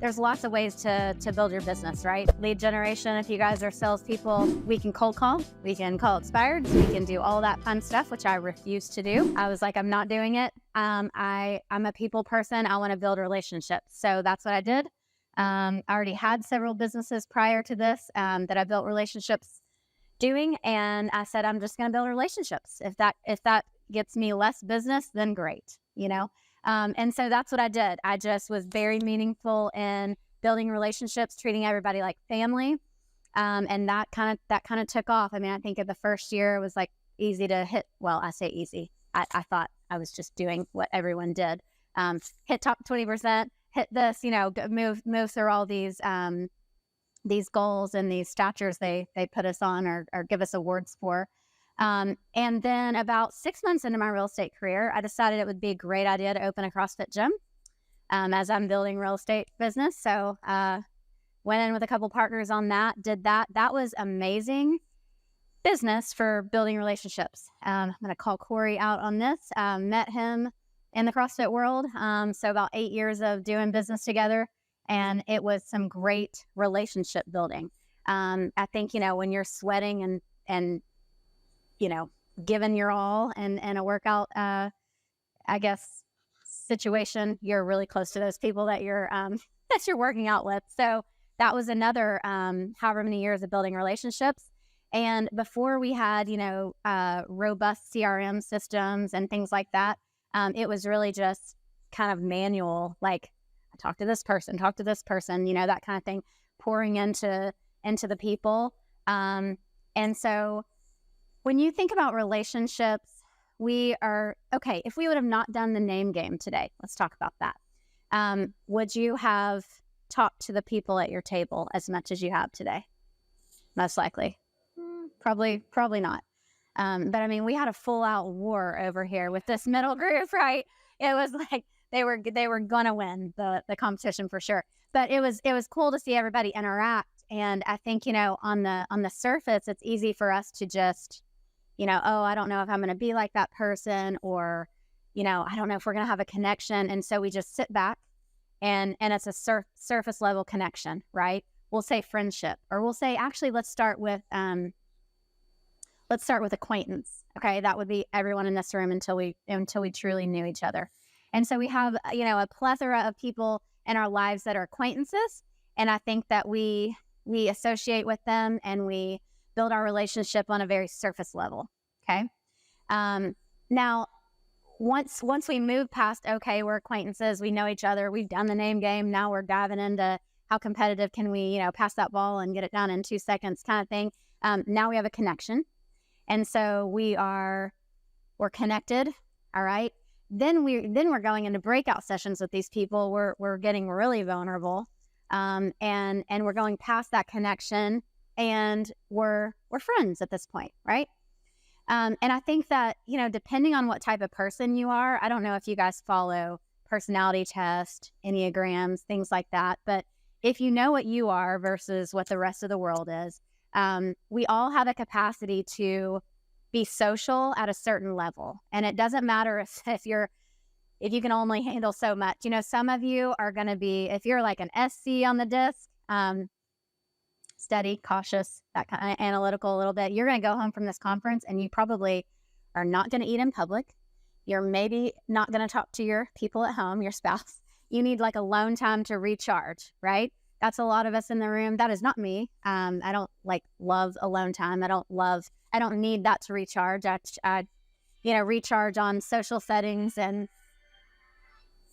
There's lots of ways to build your business, right? Lead generation, if you guys are salespeople, we can cold call, we can call expireds, we can do all that fun stuff, which I refuse to do. I was like, I'm not doing it. I'm a people person. I want to build relationships. So that's what I did. I already had several businesses prior to this that I built relationships doing. And I said, I'm just going to build relationships. If that gets me less business, then great, you know? And so that's what I did. I just was very meaningful in building relationships, treating everybody like family. And that kind of took off. I mean, I think in the first year it was like easy to hit. Well, I say easy. I thought I was just doing what everyone did. Hit top 20%, hit this, move through all these goals and these statures they put us on or give us awards for. And then about 6 months into my real estate career, I decided it would be a great idea to open a CrossFit gym as I'm building real estate business. So went in with a couple partners on that, did that. That was amazing business for building relationships. I'm going to call Corey out on this. Met him in the CrossFit world. So about 8 years of doing business together. And it was some great relationship building. I think, when you're sweating and giving your all and a workout, I guess, situation, you're really close to those people that you're working out with. So that was another however many years of building relationships. And before we had, robust CRM systems and things like that, it was really just kind of manual, like talk to this person, that kind of thing, pouring into the people. And so when you think about relationships, if we would have not done the name game today, let's talk about that. Would you have talked to the people at your table as much as you have today? Most likely. Probably not. But I mean, we had a full out war over here with this middle group, right? It was like they were gonna win the competition for sure. But it was cool to see everybody interact. And I think, on the surface, it's easy for us to just, I don't know if I'm going to be like that person, or, I don't know if we're going to have a connection. And so we just sit back and it's a surface level connection, right? We'll say friendship, or we'll say, actually, let's start with acquaintance. Okay. That would be everyone in this room until we truly knew each other. And so we have, a plethora of people in our lives that are acquaintances. And I think that we associate with them and we build our relationship on a very surface level. Okay. Now, once we move past, okay, we're acquaintances, we know each other, we've done the name game. Now we're diving into how competitive can we, pass that ball and get it done in 2 seconds kind of thing. Now we have a connection. And so we're connected. All right. Then we're going into breakout sessions with these people. We're getting really vulnerable. And we're going past that connection, and we're friends at this point, right? And I think that, depending on what type of person you are, I don't know if you guys follow personality test, Enneagrams, things like that, but if you know what you are versus what the rest of the world is, we all have a capacity to be social at a certain level. And it doesn't matter if you can only handle so much. Some of you are going to be, if you're like an SC on the disc, steady, cautious, that kind of analytical a little bit, you're going to go home from this conference and you probably are not going to eat in public. You're maybe not going to talk to your people at home, your spouse. You need like alone time to recharge, right? That's a lot of us in the room. That is not me. I don't love alone time. I don't need that to recharge. I recharge on social settings and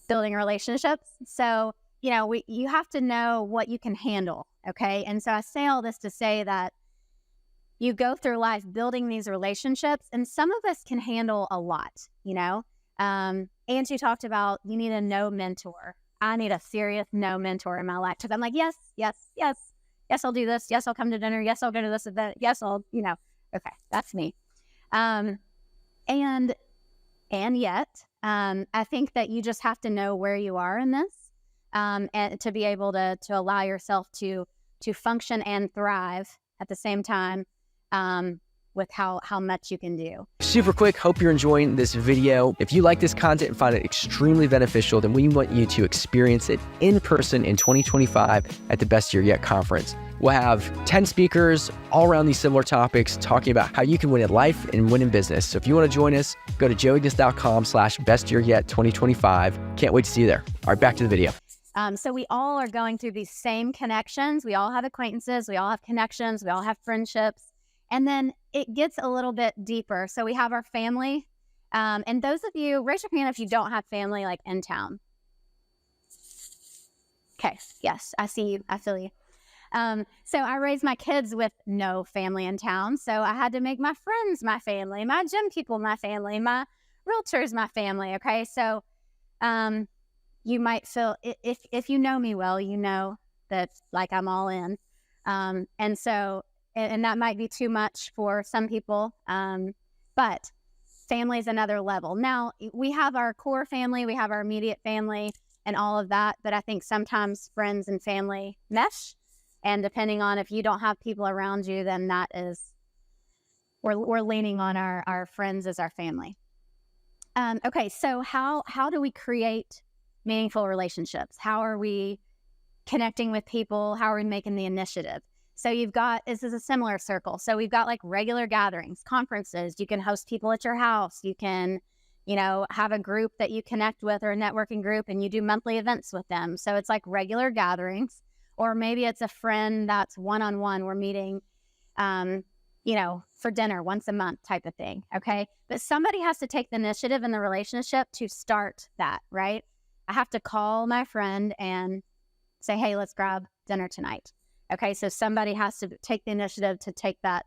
building relationships. So, you have to know what you can handle. Okay. And so I say all this to say that you go through life building these relationships, and some of us can handle a lot, Angie talked about, you need a no mentor. I need a serious no mentor in my life, because I'm like, yes, I'll do this. Yes, I'll come to dinner. Yes, I'll go to this event. Yes, I'll, okay, that's me. And yet, I think that you just have to know where you are in this, and to be able to allow yourself to function and thrive at the same time, with how much you can do. Super quick, hope you're enjoying this video. If you like this content and find it extremely beneficial, then we want you to experience it in person in 2025 at the Best Year Yet conference. We'll have 10 speakers all around these similar topics talking about how you can win in life and win in business. So if you want to join us, go to joeignis.com/bestyearyet2025. Can't wait to see you there. All right, back to the video. So we all are going through these same connections. We all have acquaintances. We all have connections. We all have friendships. And then it gets a little bit deeper. So we have our family. And those of you, raise your hand if you don't have family like in town. Okay. Yes, I see you. I feel you. So I raised my kids with no family in town. So I had to make my friends my family, my gym people my family, my realtors my family. Okay. So you might feel, if you know me well, you know that like I'm all in. And so, and that might be too much for some people, but family is another level. Now, we have our core family, we have our immediate family and all of that, but I think sometimes friends and family mesh. And depending on if you don't have people around you, then that is, we're leaning on our friends as our family. Okay, so how do we create meaningful relationships? How are we connecting with people? How are we making the initiative? So you've got, this is a similar circle. So we've got like regular gatherings, conferences. You can host people at your house. You can, have a group that you connect with or a networking group and you do monthly events with them. So it's like regular gatherings, or maybe it's a friend that's one-on-one. We're meeting, for dinner once a month type of thing. Okay. But somebody has to take the initiative in the relationship to start that, right? I have to call my friend and say, hey, let's grab dinner tonight. Okay, so somebody has to take the initiative to take that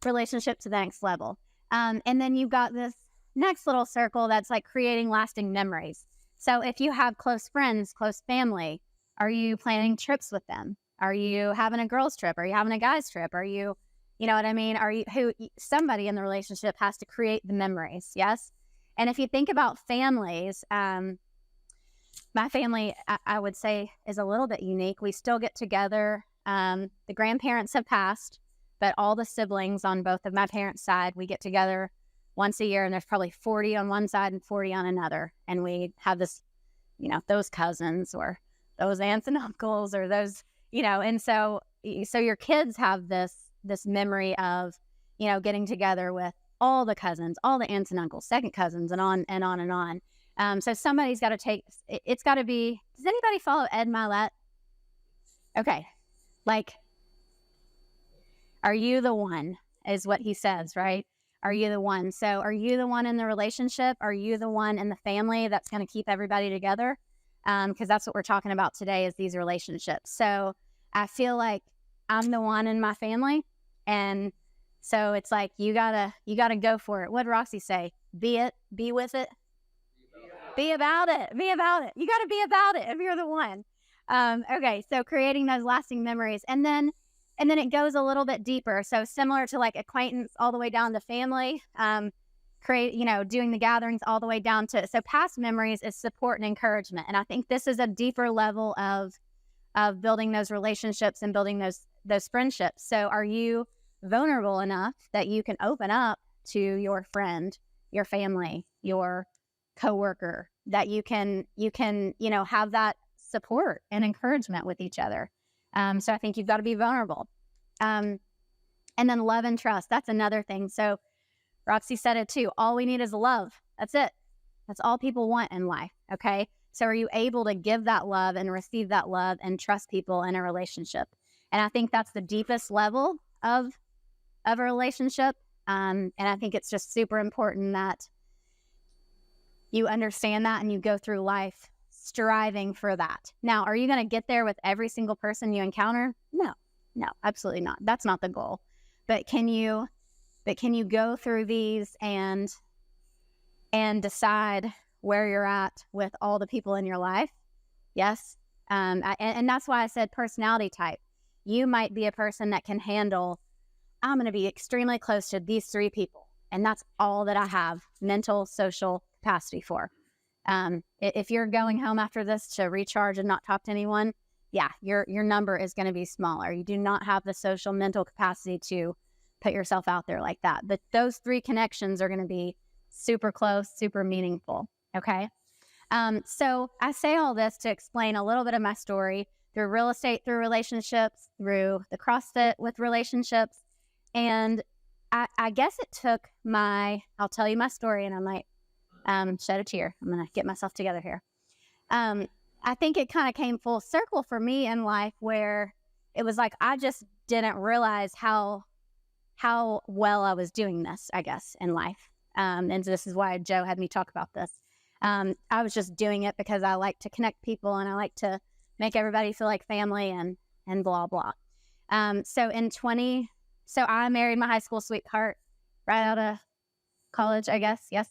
relationship to the next level. And then you've got this next little circle that's like creating lasting memories. So if you have close friends, close family, are you planning trips with them? Are you having a girls trip? Are you having a guys trip? Are you, you know what I mean? Somebody in the relationship has to create the memories, yes? And if you think about families, my family, I would say, is a little bit unique. We still get together. The grandparents have passed, but all the siblings on both of my parents' side, we get together once a year, and there's probably 40 on one side and 40 on another. And we have this, those cousins or those aunts and uncles or those, and so your kids have this memory of, getting together with all the cousins, all the aunts and uncles, second cousins, and on and on and on. So somebody's got to it's got to be, does anybody follow Ed Milet? Okay. Like, are you the one is what he says, right? Are you the one? So are you the one in the relationship? Are you the one in the family that's going to keep everybody together? Because that's what we're talking about today is these relationships. So I feel like I'm the one in my family. And so it's like, you gotta go for it. What'd Roxy say? Be with it. Be about it. Be about it. You got to be about it if you're the one. Okay, so creating those lasting memories. And then it goes a little bit deeper. So similar to like acquaintance all the way down to family, doing the gatherings all the way down to, so past memories is support and encouragement. And I think this is a deeper level of building those relationships and building those friendships. So are you vulnerable enough that you can open up to your friend, your family, your coworker, that you can have that support and encouragement with each other? So I think you've got to be vulnerable. And then love and trust. That's another thing. So Roxy said it too. All we need is love. That's it. That's all people want in life. Okay. So are you able to give that love and receive that love and trust people in a relationship? And I think that's the deepest level of a relationship. And I think it's just super important that you understand that and you go through life striving for that. Now, are you going to get there with every single person you encounter? No, absolutely not. That's not the goal. But can you go through these and decide where you're at with all the people in your life? Yes. And that's why I said personality type. You might be a person that can handle, I'm going to be extremely close to these 3 people. And that's all that I have mental, social capacity for. If you're going home after this to recharge and not talk to anyone, yeah, your number is going to be smaller. You do not have the social mental capacity to put yourself out there like that. But those 3 connections are going to be super close, super meaningful. Okay. So I say all this to explain a little bit of my story through real estate, through relationships, through the CrossFit with relationships. And I guess it took I'll tell you my story and I might shed a tear. I'm going to get myself together here. I think it kind of came full circle for me in life where it was like, I just didn't realize how well I was doing this, I guess, in life. And this is why Joe had me talk about this. I was just doing it because I like to connect people and I like to make everybody feel like family and blah, blah. So I married my high school sweetheart right out of college, I guess. Yes.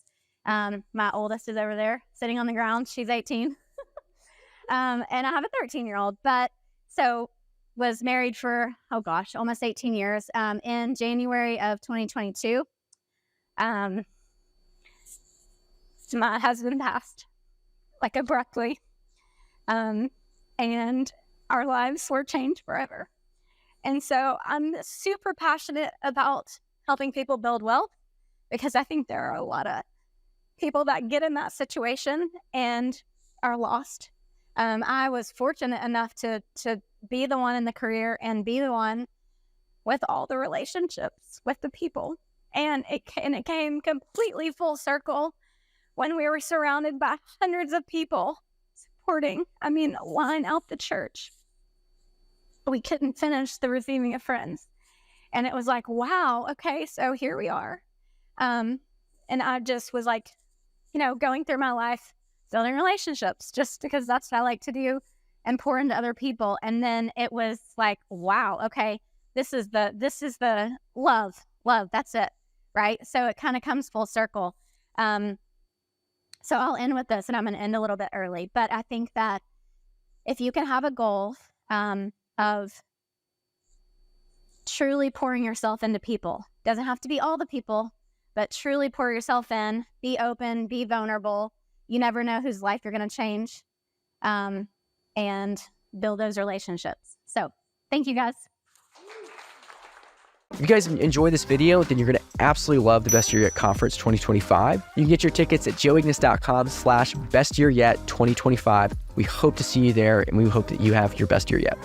My oldest is over there sitting on the ground. She's 18. And I have a 13-year-old, but so was married for, oh gosh, almost 18 years. In January of 2022, my husband passed like abruptly. And our lives were changed forever. And so I'm super passionate about helping people build wealth because I think there are a lot of people that get in that situation and are lost. I was fortunate enough to be the one in the career and be the one with all the relationships with the people. And it came completely full circle when we were surrounded by hundreds of people supporting, line out the church. We couldn't finish the receiving of friends. And it was like, wow, okay, so here we are. And I just was like, going through my life, building relationships just because that's what I like to do and pour into other people. And then it was like, wow, okay, this is the love, that's it. Right. So it kind of comes full circle. So I'll end with this and I'm going to end a little bit early, but I think that if you can have a goal, of truly pouring yourself into people, doesn't have to be all the people, but truly pour yourself in, be open, be vulnerable. You never know whose life you're going to change, and build those relationships. So thank you guys. If you guys enjoy this video, then you're going to absolutely love the Best Year Yet Conference 2025. You can get your tickets at joeignis.com/bestyearyet2025. We hope to see you there and we hope that you have your best year yet.